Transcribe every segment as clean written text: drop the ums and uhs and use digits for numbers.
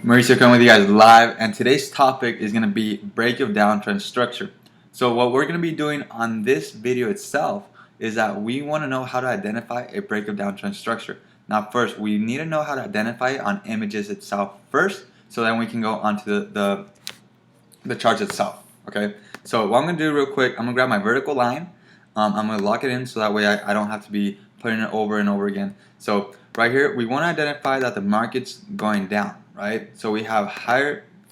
Mauricio coming with you guys live, and today's topic is going to be break of downtrend structure. So what we're going to be doing on this video itself is that we want to know how to identify a break of downtrend structure. Now first, we need to know how to identify it on images itself first, so then we can go onto the charts itself. Okay, so what I'm going to do real quick, I'm going to grab my vertical line. I'm going to lock it in so that way I don't have to be putting it over and over again. So right here, we want to identify that the market's going down, right? So we have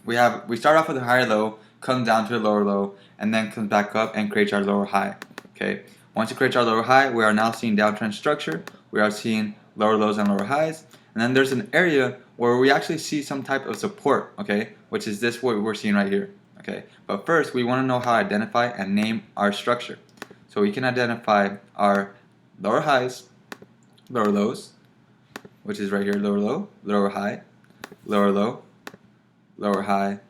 we start off with a higher low, comes down to a lower low, and then comes back up and creates our lower high. Okay. Once it creates our lower high, we are now seeing downtrend structure. We are seeing lower lows and lower highs, and then there's an area where we actually see some type of support. Okay, which is this what we're seeing right here. Okay, but first we want to know how to identify and name our structure. So we can identify our lower highs, lower lows, which is right here, lower low, lower high, lower low, lower high,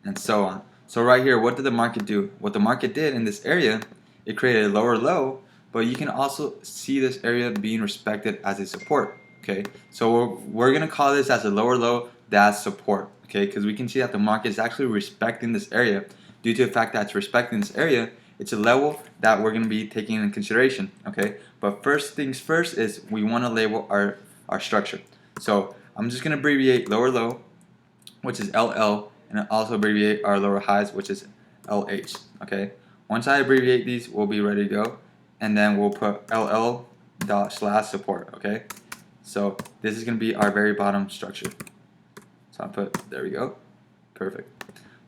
and so on. So right here, what did the market do? What the market did in this area, it created a lower low, but you can also see this area being respected as a support. Okay, so we're gonna call this as a lower low dash support. Okay, because we can see that the market is actually respecting this area. Due to the fact that it's respecting this area, it's a level that we're going to be taking in consideration. Okay, but first things first is we want to label our structure. So I'm just going to abbreviate lower low, which is LL, and also abbreviate our lower highs, which is LH. Okay, once I abbreviate these, we'll be ready to go, and then we'll put LL / support. Okay, so this is going to be our very bottom structure. So I'll put, there we go, perfect.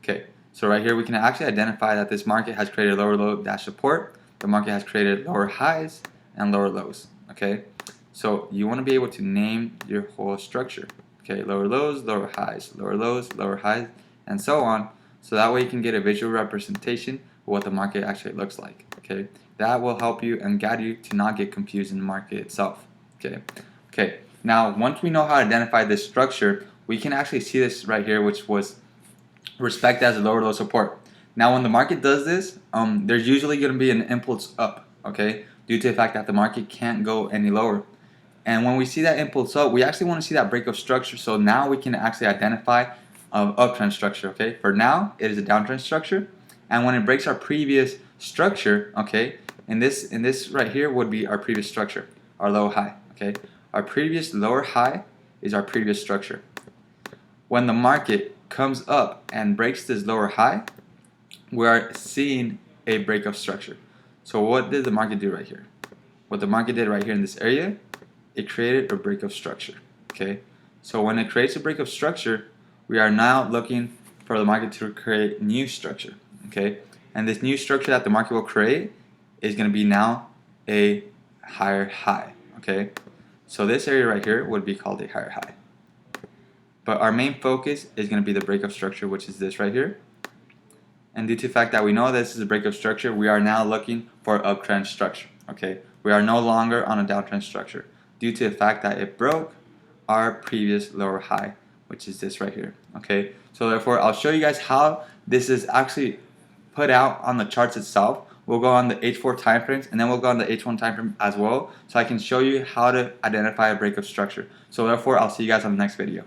Okay. So right here we can actually identify that this market has created lower low dash support. The market has created lower highs and lower lows. Okay, so you want to be able to name your whole structure. Okay, lower lows, lower highs, lower lows, lower highs, and so on. So that way you can get a visual representation of what the market actually looks like. Okay, that will help you and guide you to not get confused in the market itself. Okay, okay. Now once we know how to identify this structure, we can actually see this right here, which was respect as a lower low support. Now when the market does this, there's usually going to be an impulse up, okay, due to the fact that the market can't go any lower. And when we see that impulse up, we actually want to see that break of structure, so now we can actually identify uptrend structure. Okay, for now it is a downtrend structure, and when it breaks our previous structure, okay, in this right here would be our previous structure, our low high. Okay, our previous lower high is our previous structure. When the market comes up and breaks this lower high, we are seeing a break of structure. So what did the market do right here? What the market did right here in this area, it created a break of structure. Okay, so when it creates a break of structure, we are now looking for the market to create new structure. Okay, and this new structure that the market will create is going to be now a higher high. Okay, so this area right here would be called a higher high. But our main focus is going to be the break of structure, which is this right here. And due to the fact that we know this is a break of structure, we are now looking for uptrend structure. Okay, we are no longer on a downtrend structure due to the fact that it broke our previous lower high, which is this right here. Okay, so therefore I'll show you guys how this is actually put out on the charts itself. We'll go on the H4 timeframes, and then we'll go on the H1 timeframe as well, so I can show you how to identify a break of structure. So therefore I'll see you guys on the next video.